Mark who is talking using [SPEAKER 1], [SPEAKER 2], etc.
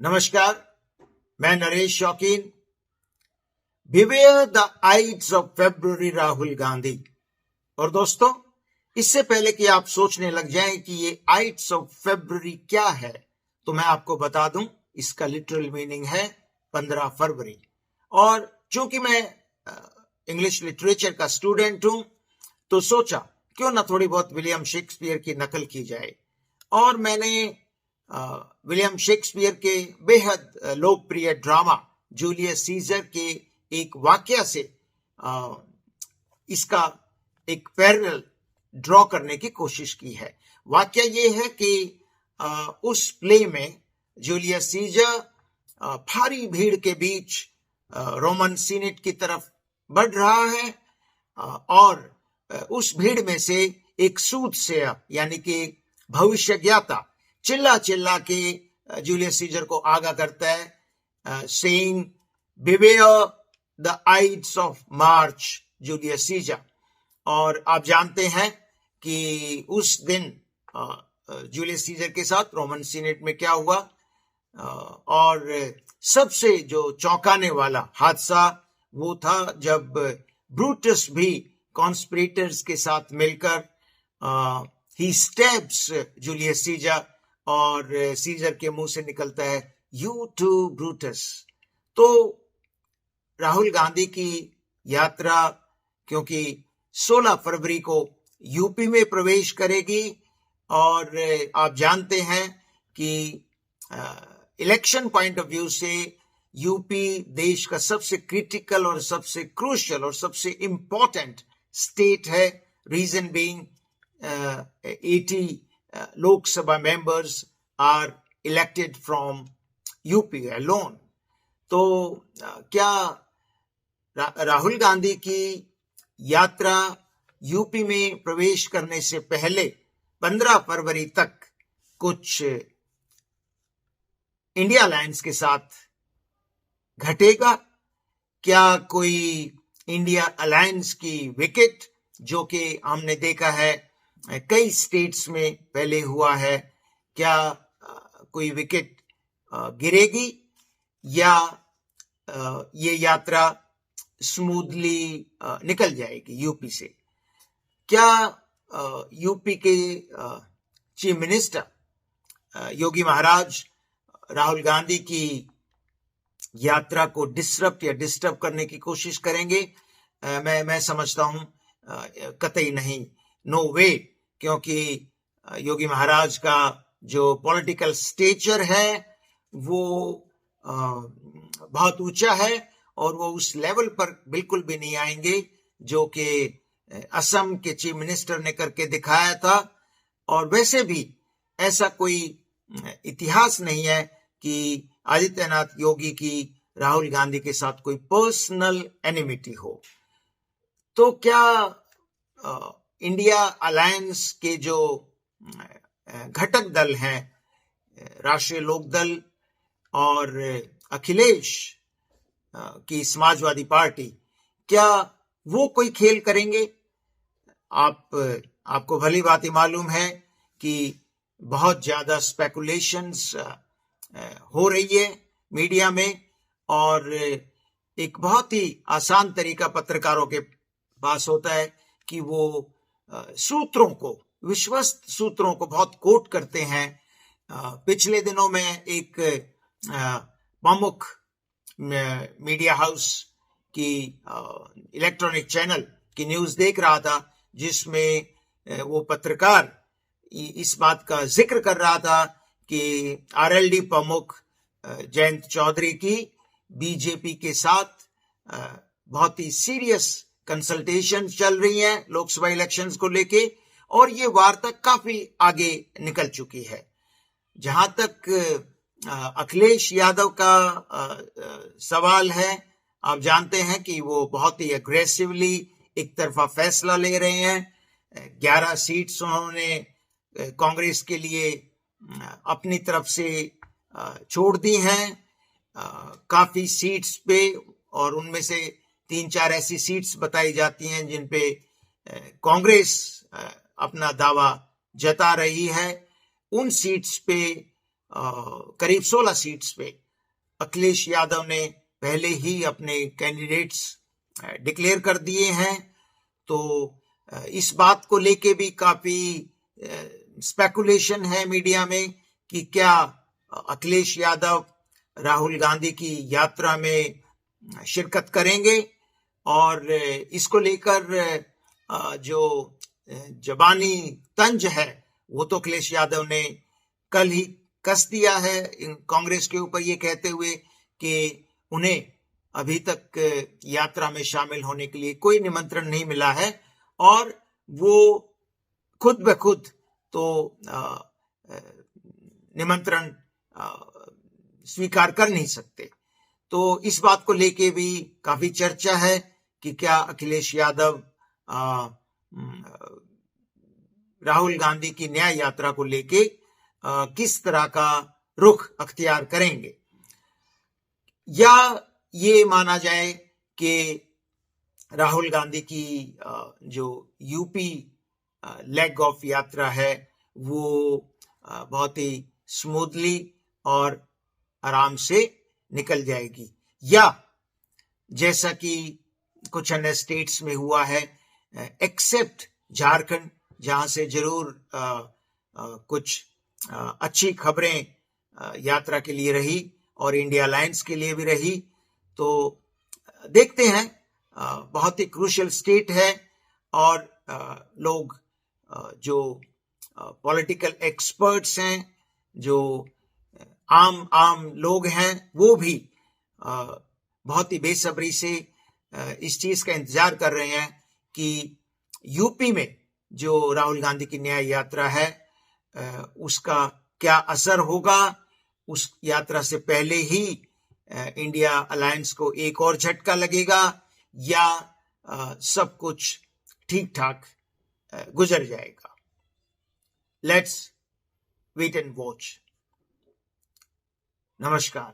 [SPEAKER 1] नमस्कार, मैं नरेश शौकीन। Beware the आइट्स of February Rahul Gandhi. और दोस्तों, इससे पहले कि आप सोचने लग जाएं कि ये आइट्स ऑफ फेब्रुअरी क्या है, तो मैं आपको बता दूं, इसका लिटरल मीनिंग है 15 फरवरी। और चूंकि मैं इंग्लिश लिटरेचर का स्टूडेंट हूं, तो सोचा क्यों ना थोड़ी बहुत विलियम शेक्सपियर की नकल की जाए। और मैंने विलियम शेक्सपियर के बेहद लोकप्रिय ड्रामा जूलियस सीजर के एक वाक्य से इसका एक पैरेलल ड्रॉ करने की कोशिश की है। वाक्य ये है कि उस प्ले में जूलियस सीजर भारी भीड़ के बीच रोमन सीनेट की तरफ बढ़ रहा है और उस भीड़ में से एक सूदसेयर यानी कि भविष्यज्ञाता चिल्ला चिल्ला के जूलियस सीजर को आगाह करता है, saying beware the aides of March Julius Caesar. और आप जानते हैं कि उस दिन जूलियस सीजर के साथ रोमन सीनेट में क्या हुआ, और सबसे जो चौंकाने वाला हादसा वो था जब ब्रूटस भी कॉन्स्पिरेटर्स के साथ मिलकर ही स्टैब्स जूलियस सीजर, और सीजर के मुंह से निकलता है यू टू ब्रूटस। तो राहुल गांधी की यात्रा क्योंकि 16 फरवरी को यूपी में प्रवेश करेगी, और आप जानते हैं कि इलेक्शन पॉइंट ऑफ व्यू से यूपी देश का सबसे क्रिटिकल और सबसे क्रूशियल और सबसे इंपॉर्टेंट स्टेट है। Reason being 80 Lok Sabha members are elected from UP alone. तो क्या राहुल गांधी की यात्रा यूपी में प्रवेश करने से पहले 15 फरवरी तक कुछ इंडिया अलायंस के साथ घटेगा? क्या कोई इंडिया अलायंस की विकेट, जो कि हमने देखा है कई स्टेट्स में पहले हुआ है, क्या कोई विकेट गिरेगी या ये यात्रा स्मूथली निकल जाएगी यूपी से? क्या यूपी के चीफ मिनिस्टर योगी महाराज राहुल गांधी की यात्रा को डिस्टर्ब या डिस्टर्ब करने की कोशिश करेंगे? मैं समझता हूं कतई नहीं, नो वे, क्योंकि योगी महाराज का जो पॉलिटिकल स्टेचर है वो बहुत ऊंचा है, और वो उस लेवल पर बिल्कुल भी नहीं आएंगे जो कि असम के चीफ मिनिस्टर ने करके दिखाया था। और वैसे भी ऐसा कोई इतिहास नहीं है कि आदित्यनाथ योगी की राहुल गांधी के साथ कोई पर्सनल एनिमिटी हो। तो क्या इंडिया अलायंस के जो घटक दल हैं, राष्ट्रीय लोकदल और अखिलेश की समाजवादी पार्टी, क्या वो कोई खेल करेंगे? आपको भली भांति मालूम है कि बहुत ज्यादा स्पेकुलेशंस हो रही है मीडिया में, और एक बहुत ही आसान तरीका पत्रकारों के पास होता है कि वो सूत्रों को, विश्वस्त सूत्रों को बहुत कोट करते हैं। पिछले दिनों में एक प्रमुख मीडिया हाउस की इलेक्ट्रॉनिक चैनल की न्यूज देख रहा था, जिसमें वो पत्रकार इस बात का जिक्र कर रहा था कि आरएलडी प्रमुख जयंत चौधरी की बीजेपी के साथ बहुत ही सीरियस कंसल्टेशन चल रही हैं लोकसभा इलेक्शंस को लेके, और ये वार्ता काफी आगे निकल चुकी है। जहां तक अखिलेश यादव का सवाल है, आप जानते हैं कि वो बहुत ही अग्रेसिवली एक तरफा फैसला ले रहे हैं। 11 सीट्स उन्होंने कांग्रेस के लिए अपनी तरफ से छोड़ दी हैं काफी सीट्स पे, और उनमें से 3-4 ऐसी सीट्स बताई जाती हैं जिन पे कांग्रेस अपना दावा जता रही है। उन सीट्स पे करीब 16 सीट्स पे अखिलेश यादव ने पहले ही अपने कैंडिडेट्स डिक्लेयर कर दिए हैं। तो इस बात को लेके भी काफी स्पेकुलेशन है मीडिया में कि क्या अखिलेश यादव राहुल गांधी की यात्रा में शिरकत करेंगे, और इसको लेकर जो जबानी तंज है वो तो अखिलेश यादव ने कल ही कस दिया है कांग्रेस के ऊपर, ये कहते हुए कि उन्हें अभी तक यात्रा में शामिल होने के लिए कोई निमंत्रण नहीं मिला है और वो खुद ब खुद तो निमंत्रण स्वीकार कर नहीं सकते। तो इस बात को लेके भी काफी चर्चा है कि क्या अखिलेश यादव राहुल गांधी की न्याय यात्रा को लेके किस तरह का रुख अख्तियार करेंगे, या ये माना जाए कि राहुल गांधी की जो यूपी लेग ऑफ यात्रा है वो बहुत ही स्मूथली और आराम से निकल जाएगी, या जैसा कि कुछ अन्य स्टेट्स में हुआ है, एक्सेप्ट झारखंड जहां से जरूर कुछ अच्छी खबरें यात्रा के लिए रही और इंडिया अलायंस के लिए भी रही। तो देखते हैं, बहुत ही क्रूशियल स्टेट है और लोग जो पॉलिटिकल एक्सपर्ट्स हैं, जो आम लोग हैं, वो भी बहुत ही बेसब्री से इस चीज का इंतजार कर रहे हैं कि यूपी में जो राहुल गांधी की न्याय यात्रा है उसका क्या असर होगा। उस यात्रा से पहले ही इंडिया अलायंस को एक और झटका लगेगा या सब कुछ ठीक ठाक गुजर जाएगा। Let's wait and watch. नमस्कार।